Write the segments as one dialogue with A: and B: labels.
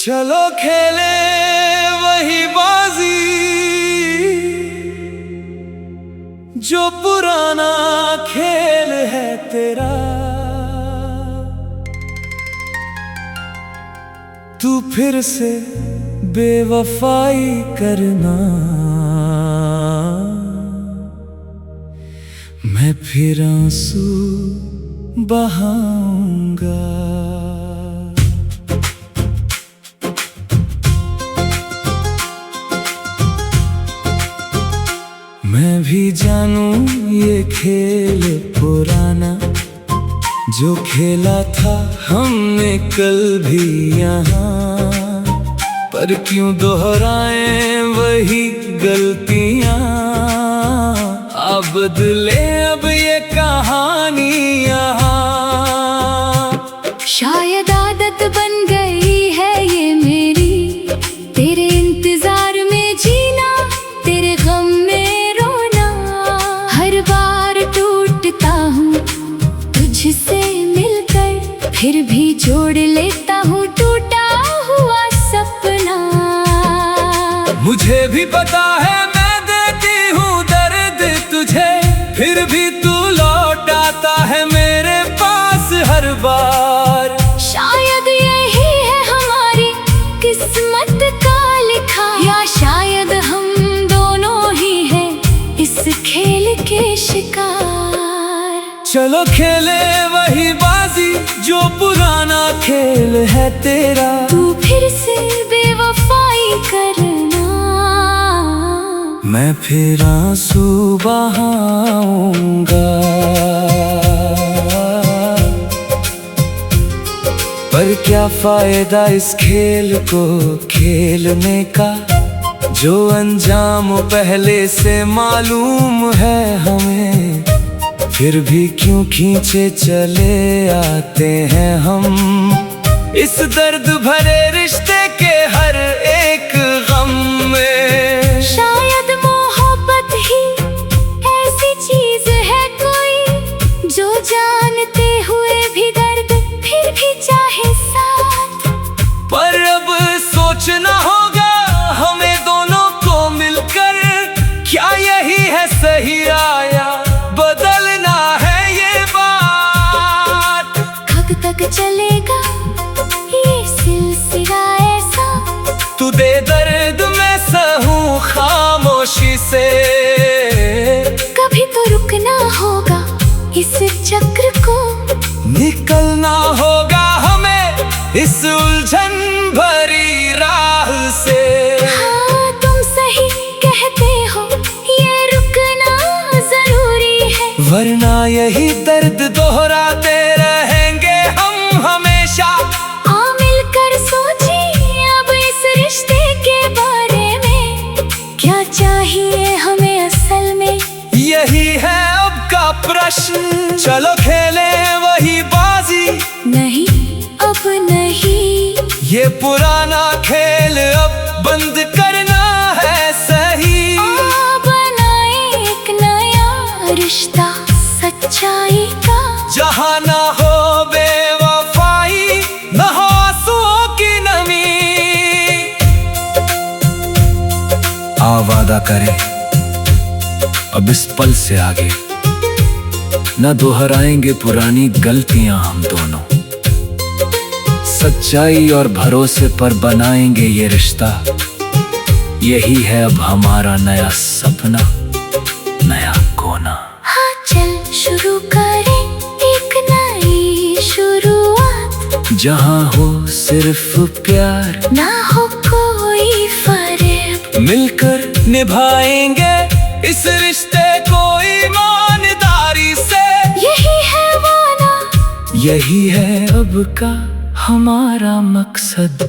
A: चलो खेले वही बाजी जो पुराना खेल है तेरा। तू फिर से बेवफाई करना, मैं फिर आंसू बहाऊंगा। मैं भी जानूं ये खेल पुराना जो खेला था हमने कल भी यहाँ, पर क्यों दोहराएं वही गलतियाँ। अब बदले अब ये कहानी यहाँ।
B: शायद आदत बन गई है ये मेरी, तेरे इंतजार में जीना, तेरे गम में रोना। हर बार टूटता हूँ तुझसे मिलकर, फिर भी जोड़ लेता हूँ टूटा हुआ सपना।
A: मुझे भी पता है मैं देती हूँ दर्द तुझे, फिर भी तू लौट आता है मेरे पास हर बार।
B: शायद यही है हमारी किस्मत का लिखा, या शायद हम दोनों ही हैं इस खेल के शिकार।
A: चलो खेले वही बाजी जो पुराना खेल है तेरा।
B: तू फिर से बेवफाई करना,
A: मैं फिर आंसू बहाऊंगा। पर क्या फायदा इस खेल को खेलने का, जो अंजाम पहले से मालूम है हमें। फिर भी क्यों खींचे चले आते हैं हम इस दर्द भरे रिश्ते के हर एक गम में।
B: शायद मोहब्बत ही ऐसी चीज है कोई, जो जानते हुए भी दर्द फिर भी चाहे साथ।
A: पर अब सोचना होगा हमें दोनों को मिलकर, क्या यही है सही आया बदलना है ये बात।
B: कब तक चलेगा ये सिलसिला ऐसा,
A: तू दे दर्द मैं सहूं खामोशी से।
B: कभी तो रुकना होगा इस चक्र को,
A: निकलना होगा हमें इस उलझन भरी राह से।
B: हाँ तुम सही कहते हो, ये रुकना जरूरी है,
A: वरना यही दर्द दोहराते रहेंगे हम हमेशा।
B: आ मिलकर सोचिए अब इस रिश्ते के बारे में, क्या चाहिए हमें असल में,
A: यही है अब का प्रश्न। चलो खेले वही बाजी,
B: नहीं अब नहीं,
A: ये पुराना खेल अब बंद करना है सही।
B: बनाए एक नया रिश्ता सच्चाई का,
A: जहाँ ना हो बेवफाई न हो आंसुओं की नमी। आ वादा करें अब इस पल से आगे न दोहराएंगे पुरानी गलतियां हम दोनों। सच्चाई और भरोसे पर बनाएंगे ये रिश्ता, यही है अब हमारा नया सपना, नया कोना।
B: हाँ चल शुरू करें एक नई शुरुआत,
A: जहाँ हो सिर्फ प्यार
B: ना हो कोई फर्क।
A: मिलकर निभाएंगे इस रिश्ते को ईमानदारी से।
B: यही है वादा,
A: यही है अब का हमारा मकसद।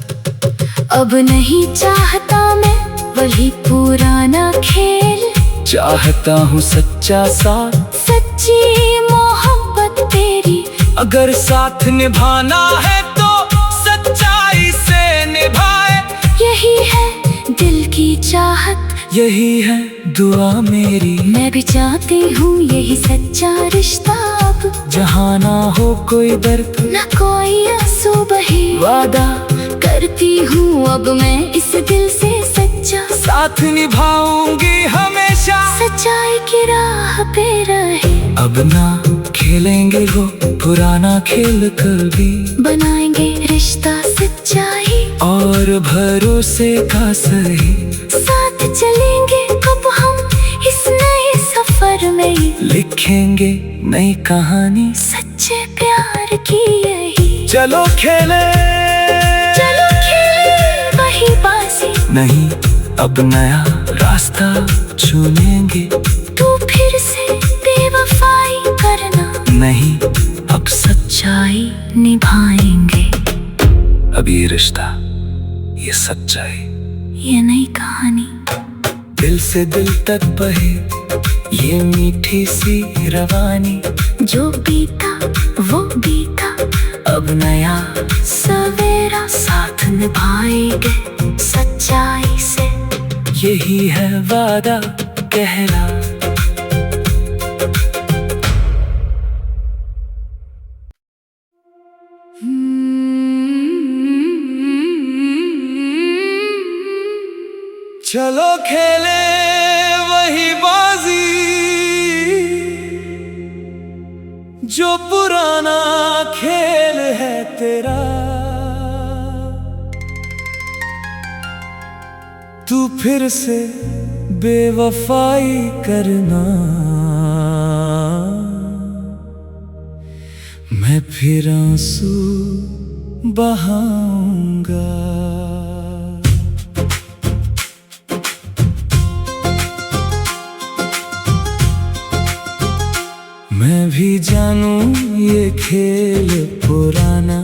B: अब नहीं चाहता मैं वही पुराना खेल,
A: चाहता हूँ सच्चा साथ,
B: सच्ची मोहब्बत तेरी।
A: अगर साथ निभाना है तो सच्चाई से निभाए।
B: यही है दिल की चाहत,
A: यही है दुआ मेरी।
B: मैं भी चाहती हूँ यही सच्चा रिश्ता अब,
A: जहाँ ना हो कोई दर्द
B: न कोई आंसू बहे।
A: वादा
B: कर करती हूँ अब मैं इस दिल से सच्चा,
A: साथ निभाऊंगी हमेशा,
B: सच्चाई की राह पे रहे।
A: अब ना खेलेंगे वो पुराना खेल कभी,
B: बनाएंगे रिश्ता सच्चाई
A: और भरोसे का सही।
B: साथ चलेंगे कब हम इस नए सफर में,
A: लिखेंगे नई कहानी
B: सच्चे प्यार की यही।
A: चलो खेले
B: वही बाजी,
A: नहीं अब नया रास्ता चुनेंगे।
B: तू फिर से बेवफाई करना,
A: नहीं
B: अब सच्चाई निभाएंगे।
A: अब ये रिश्ता, ये सच्चाई,
B: ये नई कहानी
A: दिल से दिल तक बहे, ये मीठी सी रवानी।
B: जो बीता वो बीता,
A: अब नया
B: सवेरा साथ निभाएंगे सच्चाई से।
A: यही है वादा कहला। चलो खेले वही बाजी जो पुराना खेल है तेरा। तू फिर से बेवफाई करना, मैं फिर आंसू बहाऊंगा। मैं भी जानूं ये खेल पुराना,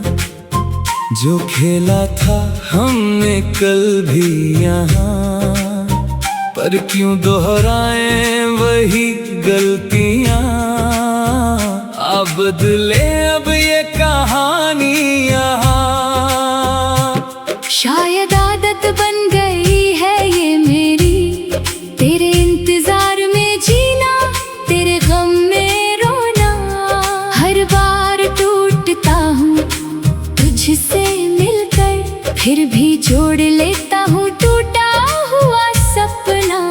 A: जो खेला था हमने कल भी यहाँ, पर क्यों दोहराएं वही गलतियाँ। अब बदले अब ये कहानी यहाँ।
B: शायद आदत बन गई है ये मेरी, तेरे इंतजार में जीना, तेरे गम में रोना। हर बार टूटता हूँ तुझसे मिलकर, फिर भी जोड़ लेता हूँ टूटा हुआ सपना।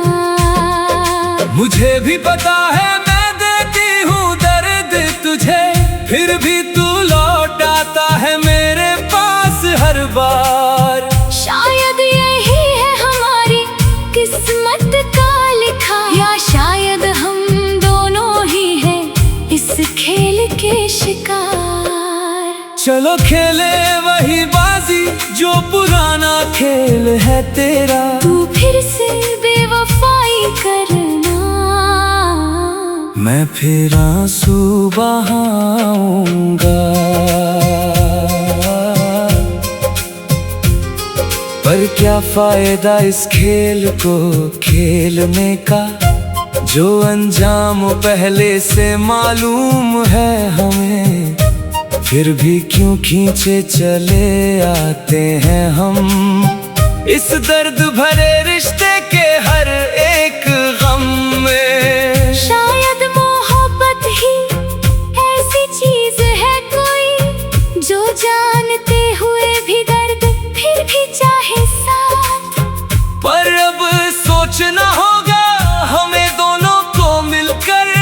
A: मुझे भी पता है मैं देती हूँ दर्द तुझे, फिर भी तू लौट आता है मेरे पास हर बार।
B: शायद यही है हमारी किस्मत का लिखा, या शायद हम दोनों ही हैं इस खेल के शिकार।
A: चलो खेले वही बाजी जो पुराना खेल है तेरा।
B: तू फिर से बेवफाई करना,
A: मैं फिर आंसू बहाऊंगा। पर क्या फायदा इस खेल को खेलने का, जो अंजाम पहले से मालूम है हमें। फिर भी क्यों खींचे चले आते हैं हम इस दर्द भरे रिश्ते के हर एक गम में।
B: शायद मोहब्बत ही ऐसी चीज है कोई, जो जानते हुए भी दर्द फिर भी चाहे साथ।
A: पर अब सोचना होगा हमें दोनों को मिलकर,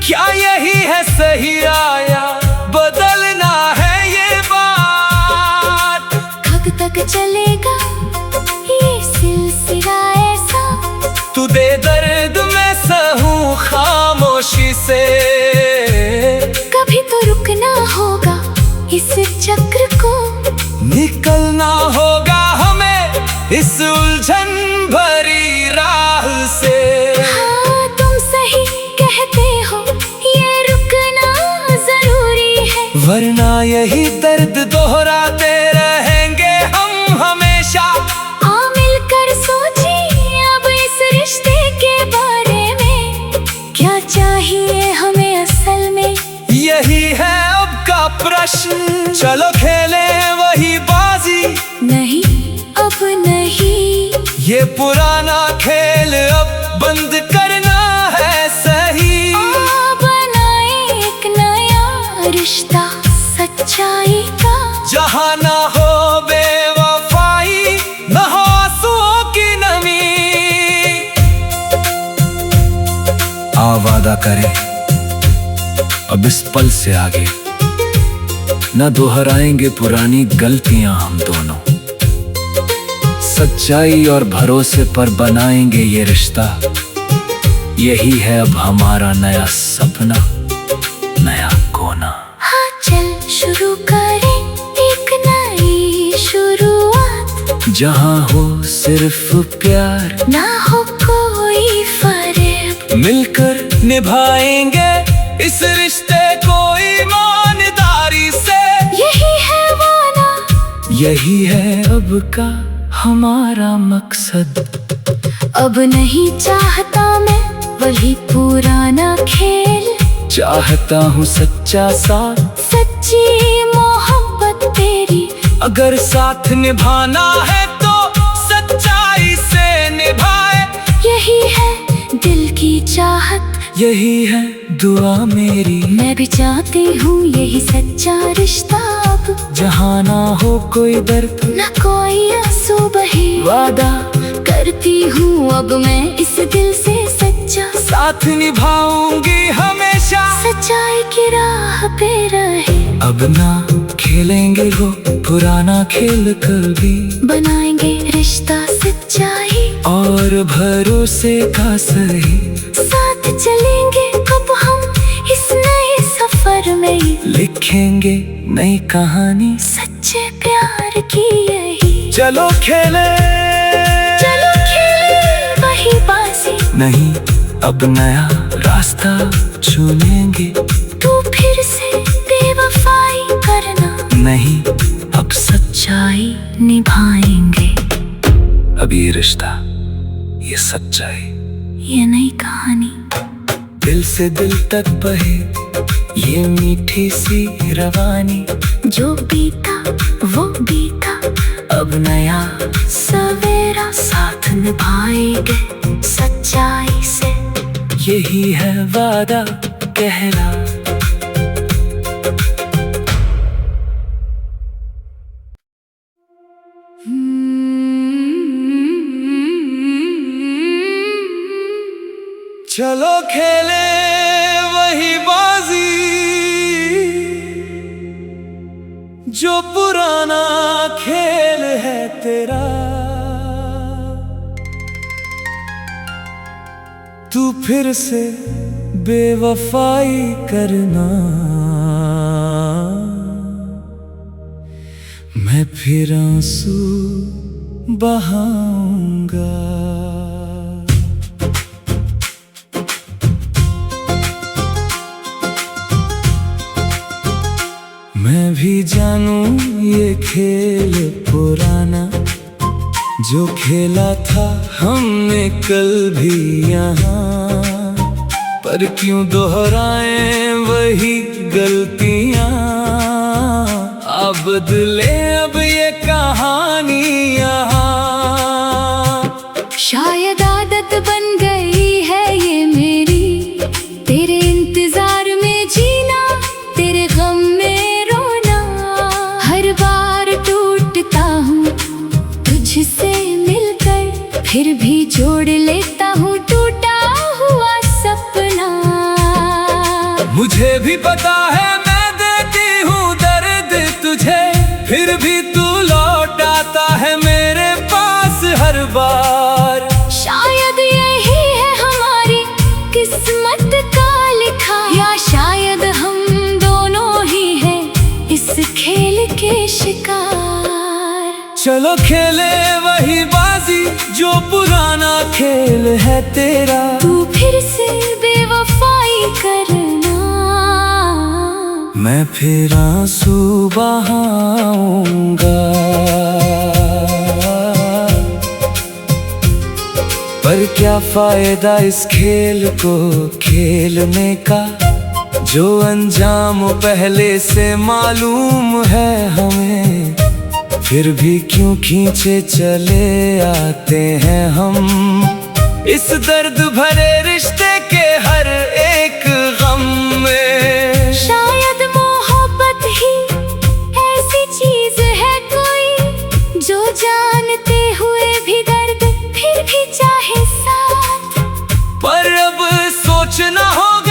A: क्या यही है सही आया बदलना है ये बात।
B: कब तक चलेगा ये सिलसिला ऐसा,
A: तू दे दर्द मैं सहूं खामोशी से।
B: कभी तो रुकना होगा इस चक्र को,
A: निकलना होगा हमें इस उलझन भरी राह से।
B: हाँ तुम सही कहते हो, ये रुकना जरूरी है,
A: वरना यही दर्द दोहराते रहेंगे हम हमेशा।
B: आ मिलकर सोचिए अब इस रिश्ते के बारे में, क्या चाहिए हमें असल में,
A: यही है अब का प्रश्न। चलो खेले वही बाजी,
B: नहीं अब नहीं,
A: ये पुराना खेल अब बंद करना है सही।
B: बनाए एक नया रिश्ता सच्चाई का,
A: जहाँ ना हो बेवफाई वादा करें अब इस पल से आगे न दोहराएंगे पुरानी गलतियां हम दोनों। सच्चाई और भरोसे पर बनाएंगे ये रिश्ता। यही है अब हमारा नया सपना, नया कोना।
B: हाँ चल शुरू करें एक नई शुरुआत,
A: जहाँ हो सिर्फ प्यार
B: ना हो कोई फर्क।
A: मिलकर निभाएंगे इस रिश्ते को ईमानदारी से।
B: यही है वादा,
A: यही है अब का हमारा मकसद।
B: अब नहीं चाहता मैं वही पुराना खेल,
A: चाहता हूँ सच्चा साथ,
B: सच्ची मोहब्बत तेरी।
A: अगर साथ निभाना है तो सच्चाई से निभाए।
B: यही है दिल की चाहत,
A: यही है दुआ मेरी।
B: मैं भी चाहती हूँ यही सच्चा रिश्ता अब,
A: जहाँ ना हो कोई दर्द
B: न कोई आंसू बहे।
A: वादा
B: करती हूँ अब मैं इस दिल से सच्चा,
A: साथ निभाऊंगी हमेशा।
B: सच्चाई की राह पे रहे।
A: अब ना खेलेंगे वो पुराना खेल कभी,
B: बनाएंगे रिश्ता सच्चाई
A: और भरोसे का सही।
B: साथ चलेंगे कब हम इस नए सफर में,
A: लिखेंगे नई कहानी
B: सच्चे प्यार की यही।
A: चलो खेले,
B: चलो खेले वही बाजी,
A: नहीं अब नया रास्ता चुनेंगे।
B: तू फिर से बेवफाई करना,
A: नहीं अब
B: सच्चाई निभाएंगे।
A: अब ये रिश्ता, ये सच्चाई,
B: ये नई कहानी
A: दिल से दिल तक बहे ये मीठी सी रवानी।
B: जो बीता वो बीता,
A: अब नया
B: सवेरा साथ निभाएंगे सच्चाई से।
A: यही है वादा कहला। चलो खेले वही बाजी जो पुराना खेल है तेरा। तू फिर से बेवफाई करना, मैं फिर आंसू बहाऊंगा। मैं भी जानूं ये खेल पुराना जो खेला था हमने कल भी यहाँ, पर क्यों दोहराएं वही गलतियाँ। अब बदले अब ये कहानी यहाँ।
B: शायद आदत बन गई है ये मेरी, तेरे इंतजार में जीना, तेरे गम में रोना। हर बार टूटता हूँ तुझसे मिलकर, फिर भी जोड़ लेता हूँ टूटा हुआ सपना।
A: मुझे भी पता है मैं देती हूँ दर्द तुझे, फिर भी तू लौट आता है मेरे पास हर बार।
B: शायद यही है हमारी किस्मत का लिखा, या शायद हम दोनों ही हैं इस खेल के शिकार।
A: चलो खेले वही बाजी जो पुराना खेल है तेरा।
B: तू फिर से बेवफाई करना,
A: मैं फिर आंसू बहाऊंगा। पर क्या फायदा इस खेल को खेलने का, जो अंजाम पहले से मालूम है हमें। फिर भी क्यों खींचे चले आते हैं हम इस दर्द भरे रिश्ते के हर एक गम में।
B: शायद मोहब्बत ही ऐसी चीज है कोई, जो जानते हुए भी दर्द फिर भी चाहे साथ।
A: पर अब सोचना होगा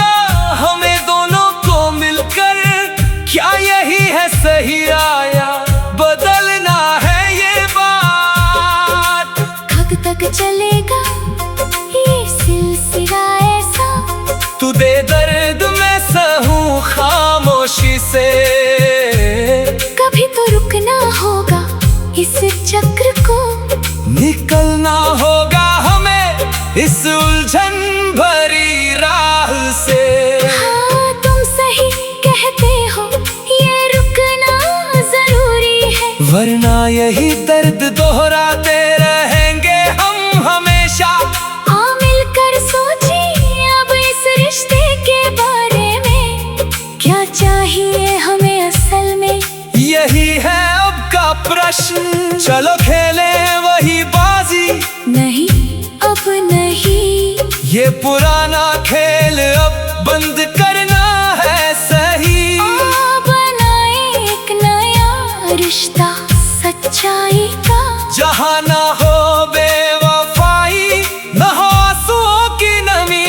A: यही है अब का प्रश्न, चलो खेले वही बाजी।
B: नहीं अब नहीं,
A: ये पुराना खेल अब बंद करना है सही।
B: बनाए एक नया रिश्ता सच्चाई का,
A: जहाँ ना हो बेवफाई, ना हो आंसुओं की नमी।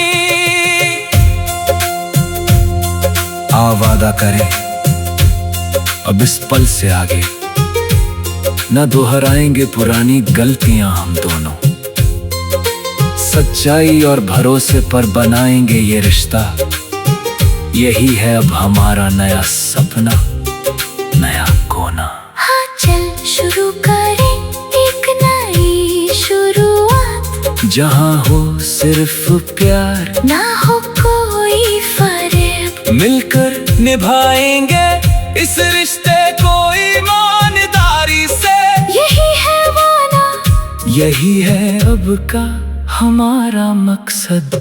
A: आ वादा करें अब इस पल से आगे न दोहराएंगे पुरानी गलतियां हम दोनों। सच्चाई और भरोसे पर बनाएंगे ये रिश्ता, यही है अब हमारा नया सपना, नया कोना।
B: हाँ चल शुरू करें एक नई शुरुआत,
A: जहाँ हो सिर्फ प्यार,
B: ना हो कोई फर्क।
A: मिलकर निभाएंगे इस रिश्ते को ईमानदारी से।
B: यही है वादा,
A: यही है अब का हमारा मकसद।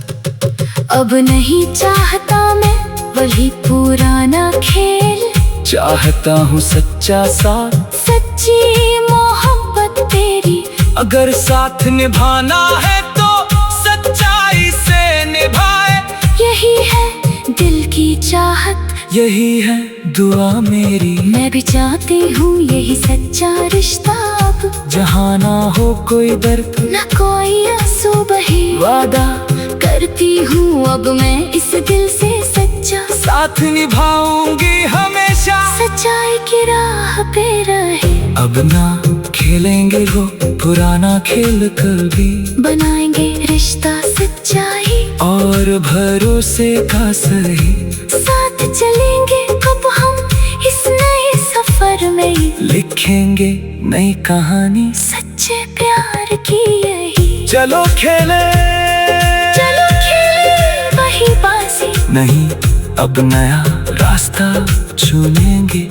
B: अब नहीं चाहता मैं वही पुराना खेल,
A: चाहता हूँ सच्चा साथ,
B: सच्ची मोहब्बत तेरी।
A: अगर साथ निभाना है तो सच्चाई से निभाए।
B: यही है दिल की चाहत,
A: यही है दुआ मेरी।
B: मैं भी चाहती हूँ यही सच्चा रिश्ता अब,
A: जहाँ ना हो कोई दर्द,
B: न कोई आंसू बहे।
A: वादा
B: करती हूँ अब मैं इस दिल से सच्चा,
A: साथ निभाऊंगी हमेशा,
B: सच्चाई की राह पे रहे।
A: अब ना खेलेंगे वो पुराना खेल कभी,
B: बनाएंगे रिश्ता सच्चाई
A: और भरोसे का सही।
B: साथ चलेंगे कब हम इस नए सफर में,
A: लिखेंगे नई कहानी
B: सच्चे प्यार की यही।
A: चलो खेले
B: वही बाजी,
A: नहीं अब नया रास्ता चुनेंगे।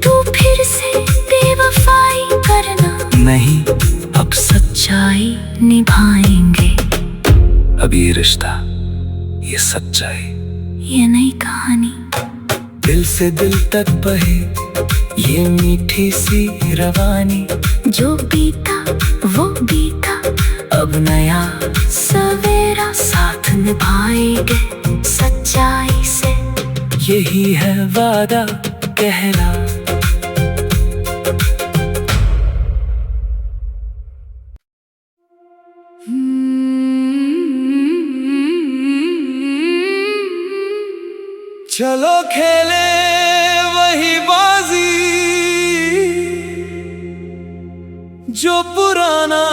B: तू फिर से बेवफाई करना,
A: नहीं अब
B: सच्चाई निभाएंगे।
A: अब ये रिश्ता, ये सच्चाई,
B: ये नई कहानी,
A: दिल से दिल तक बहे ये मीठी सी रवानी।
B: जो बीता वो बीता,
A: अब नया
B: सवेरा साथ निभाएंगे सच्चाई से।
A: यही है वादा कहना। चलो खेले वही बाजी, जो पुराना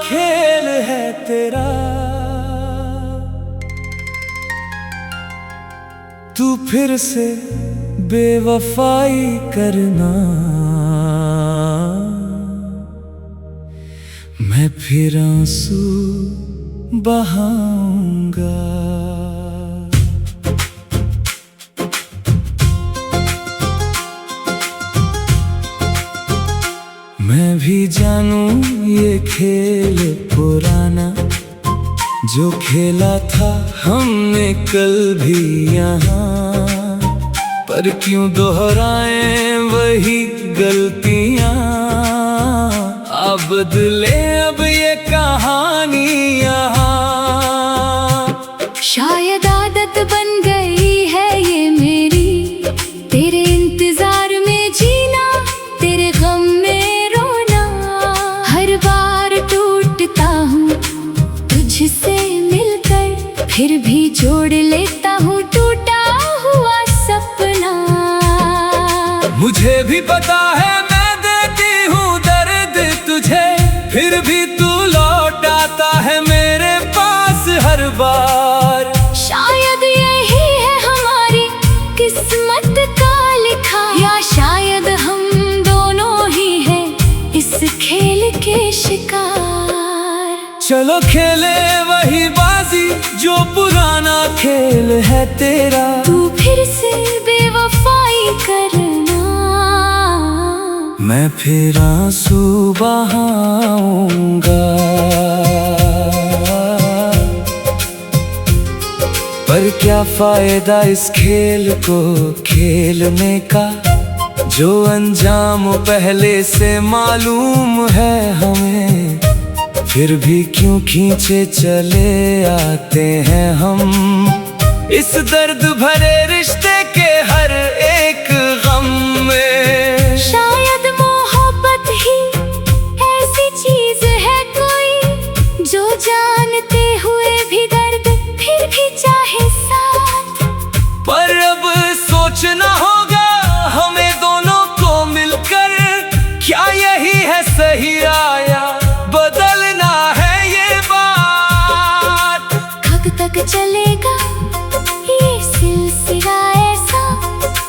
A: खेल है तेरा। तू फिर से बेवफाई करना, मैं फिर आंसू बहाऊंगा। मैं भी जानूं ये खेल पुराना, जो खेला था हमने कल भी यहाँ। पर क्यों दोहराएं वही गलतियाँ, अब बदले अब ये कहानी यहाँ।
B: शायद आदत बन गई है ये मेरी, तेरे इंतजार में जीना, तेरे गम में रोना। हर बार टूटता हूँ तुझसे मिलकर, फिर भी जोड़ लेता हूँ टूटा हुआ सपना।
A: मुझे भी पता है मैं देती हूँ दर्द तुझे, फिर भी तू लौट आता है मेरे पास हर बार।
B: शायद यही है हमारी किस्मत का लिखा, या शायद हम दोनों ही हैं इस खेल के शिकार।
A: चलो खेले वही बाजी, जो पुराना खेल है तेरा।
B: तू फिर से बेवफाई करना,
A: मैं फिर आंसू बहाऊंगा। पर क्या फायदा इस खेल को खेलने का, जो अंजाम पहले से मालूम है हमें, फिर भी क्यों खींचे चले आते हैं हम इस दर्द भरे रिश्ते के हर एक गम में।
B: शायद मोहब्बत ही ऐसी चीज है कोई, जो जानते हुए भी दर्द फिर भी चाहे साथ।
A: पर अब सोचना होगा हमें दोनों को मिलकर, क्या यही है सही आया बदलना है ये बात।
B: कब तक चलेगा ये सिलसिला ऐसा,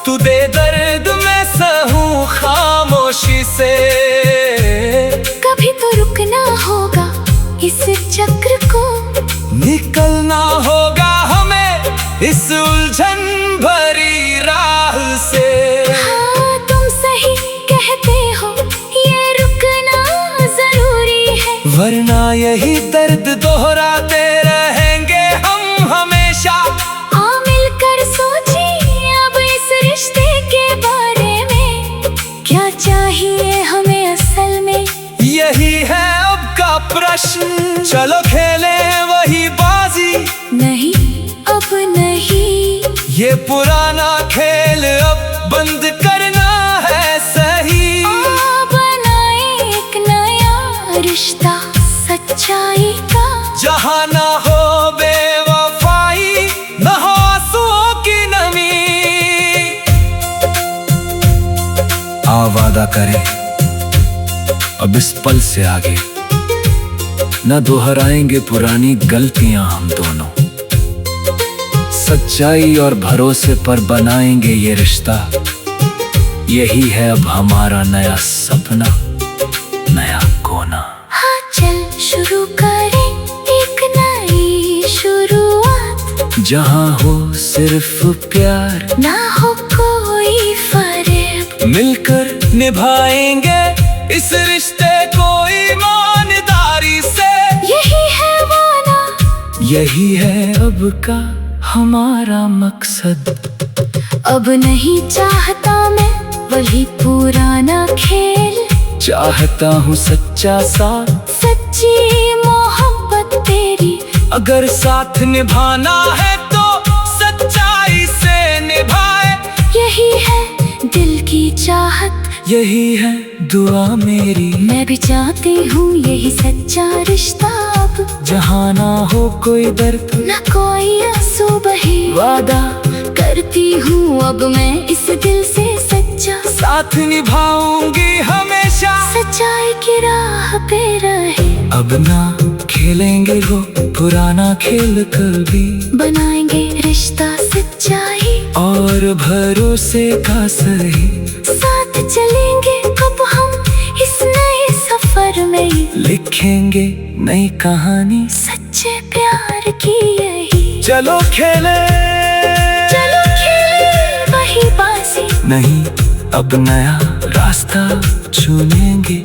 A: तू दे दर्द मैं सहूं खामोशी से।
B: कभी तो रुकना होगा इस चक्र को,
A: निकलना होगा हमें इस उलझन भरी राह से।
B: हाँ तुम सही कहते हो, ये रुकना जरूरी है,
A: वरना यही दर्द दोहराते रहेंगे हम हमेशा।
B: आ मिलकर सोचिए अब इस रिश्ते के बारे में, क्या चाहिए हमें असल में,
A: यही है अब का प्रश्न। चलो खेले वही बाजी,
B: नहीं अब नहीं,
A: ये पुराना खेल अब बंद करना है सही।
B: बनाए एक नया रिश्ता सच्चाई का,
A: जहाँ ना हो बेवफाई, ना हो आंसुओं की नमी। आ वादा करें अब इस पल से आगे न दोहराएंगे पुरानी गलतियां हम दोनों। सच्चाई और भरोसे पर बनाएंगे ये रिश्ता, यही है अब हमारा नया सपना, नया कोना।
B: हाँ चल शुरू करें एक नई शुरुआत,
A: जहाँ हो सिर्फ प्यार,
B: ना हो कोई फर्क,
A: मिलकर निभाएंगे इस रिश्ते को ईमानदारी से।
B: यही है वादा,
A: यही है अब का हमारा मकसद।
B: अब नहीं चाहता मैं वही पुराना खेल,
A: चाहता हूँ सच्चा साथ,
B: सच्ची मोहब्बत तेरी।
A: अगर साथ निभाना है तो सच्चाई से निभाए,
B: यही है दिल की चाहत,
A: यही है दुआ मेरी।
B: मैं भी चाहती हूँ यही सच्चा रिश्ता अब,
A: जहाँ ना हो कोई दर्द,
B: न कोई आंसू बहे।
A: वादा
B: करती हूँ अब मैं इस दिल से सच्चा,
A: साथ निभाऊंगी हमेशा,
B: सच्चाई की राह पे रहे।
A: अब ना खेलेंगे वो पुराना खेल कभी,
B: बनाएंगे रिश्ता सच्चाई
A: और भरोसे का सही।
B: साथ चलेंगे कब हम इस नए सफर में,
A: लिखेंगे नई कहानी
B: सच्चे प्यार की यही।
A: चलो खेले
B: वही बाजी,
A: नहीं अब नया रास्ता चुनेंगे।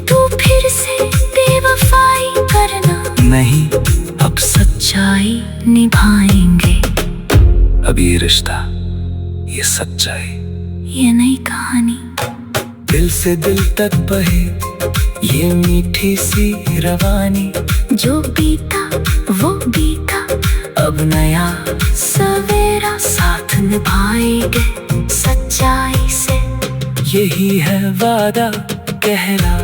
B: तू फिर से बेवफाई करना,
A: नहीं अब
B: सच्चाई निभाएंगे।
A: अब ये रिश्ता, ये सच्चाई,
B: ये नई कहानी,
A: दिल से दिल तक बहे ये मीठी सी रवानी।
B: जो बीता वो बीता,
A: अब नया
B: सवेरा साथ निभाएंगे सच्चाई से।
A: यही है वादा कहना।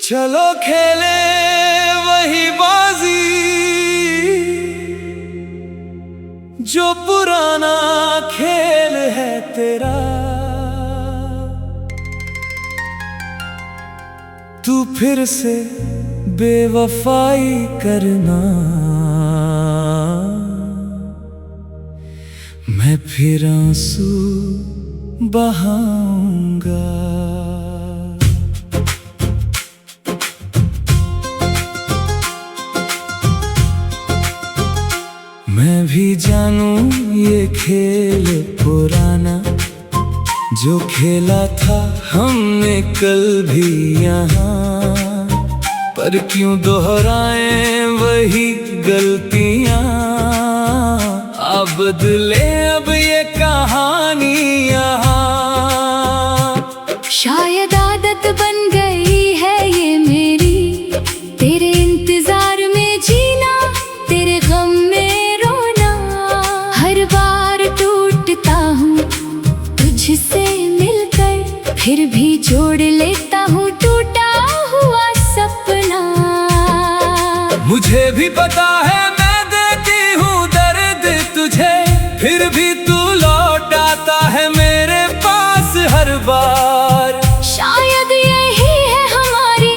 A: चलो खेले वही बाजी, जो पुराना खेल है तेरा। तू फिर से बेवफाई करना, मैं फिर आंसू बहाऊंगा। मैं भी जानूं ये खेल पुराना, जो खेला था हमने कल भी यहाँ। पर क्यों दोहराएं वही गलतियां। अब बदले अब ये कहानी यहाँ।
B: शायद आदत बन गई है ये मेरी, तेरे इंतजार में जीना, तेरे गम में रोना। हर बार टूटता हूँ तुझसे मिलकर, फिर भी जोड़ लेता हूँ टूटा हुआ सपना।
A: मुझे भी पता है मैं देती हूँ दर्द तुझे, फिर भी तू लौट आता है मेरे पास हर बार।
B: शायद यही है हमारी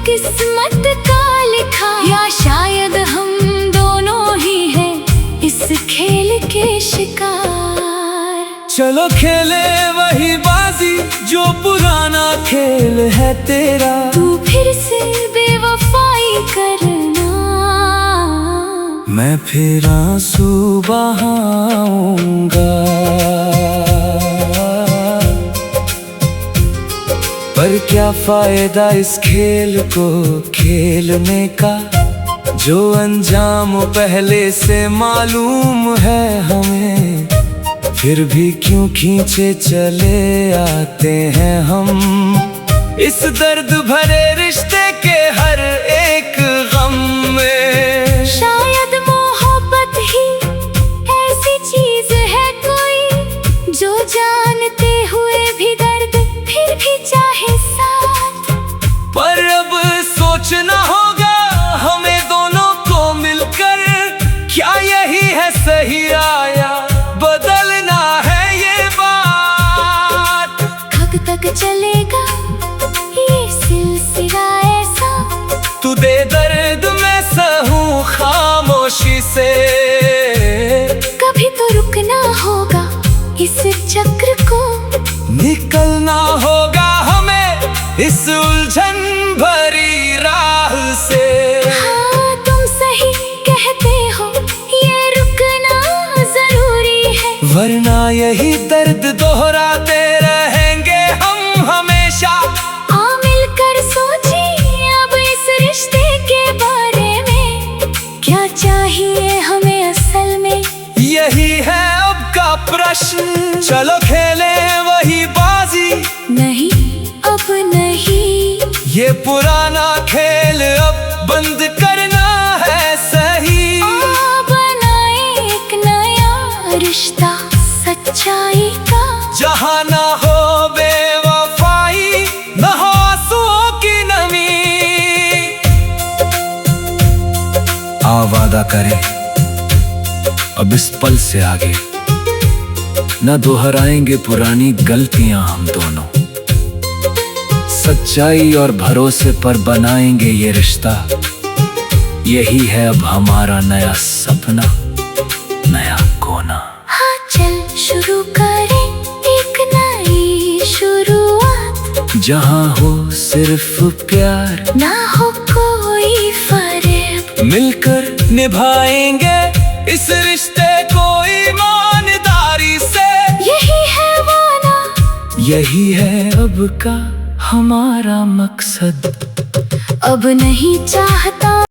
B: किस्मत का लिखा, या शायद हम दोनों ही हैं इस खेल के शिकार।
A: चलो खेले वही बाजी जो पुराना खेल है तेरा।
B: तू फिर से बेवफाई करना,
A: मैं फिर आंसू बहाऊंगा। पर क्या फायदा इस खेल को खेलने का, जो अंजाम पहले से मालूम है हमें। फिर भी क्यों खींचे चले आते हैं हम इस दर्द भरे रिश्ते के हर एक गम में।
B: शायद मोहब्बत ही ऐसी चीज है कोई, जो जानते हुए भी दर्द फिर भी चाहे साथ।
A: पर अब सोचना होगा हमें दोनों को मिलकर, क्या यही है सही आया बदलना है ये बात।
B: कब तक चलेगा ये सिलसिला ऐसा,
A: तू दे दर्द मैं सहूं खामोशी से।
B: कभी तो रुकना होगा इस चक्र को,
A: निकलना होगा हमें इस उलझन भरी राह से।
B: हाँ तुम सही कहते हो, ये रुकना जरूरी है,
A: वरना यही दर्द दोहराते रहेंगे हम हमेशा।
B: आ मिलकर सोचिए अब इस रिश्ते के बारे में, क्या चाहिए हमें असल में,
A: यही है अब का प्रश्न। चलो खेले वही बाजी,
B: नहीं अब नहीं,
A: ये पुराना खेल अब बंद करना है सही।
B: बनाए एक नया रिश्ता सच्चाई का,
A: जहाँ ना हो बेवफाई ना हो आंसुओं की नमी। आ वादा करें अब इस पल से आगे न दोहराएंगे पुरानी गलतियां हम दोनों। सच्चाई और भरोसे पर बनाएंगे ये रिश्ता, यही है अब हमारा नया सपना, नया कोना।
B: हाँ चल शुरू करें एक नई शुरुआत,
A: जहाँ हो सिर्फ प्यार
B: ना हो कोई फर्क।
A: मिलकर निभाएंगे इस रिश्ते को ईमानदारी से।
B: यही है वादा,
A: यही है अब का हमारा मकसद।
B: अब नहीं चाहता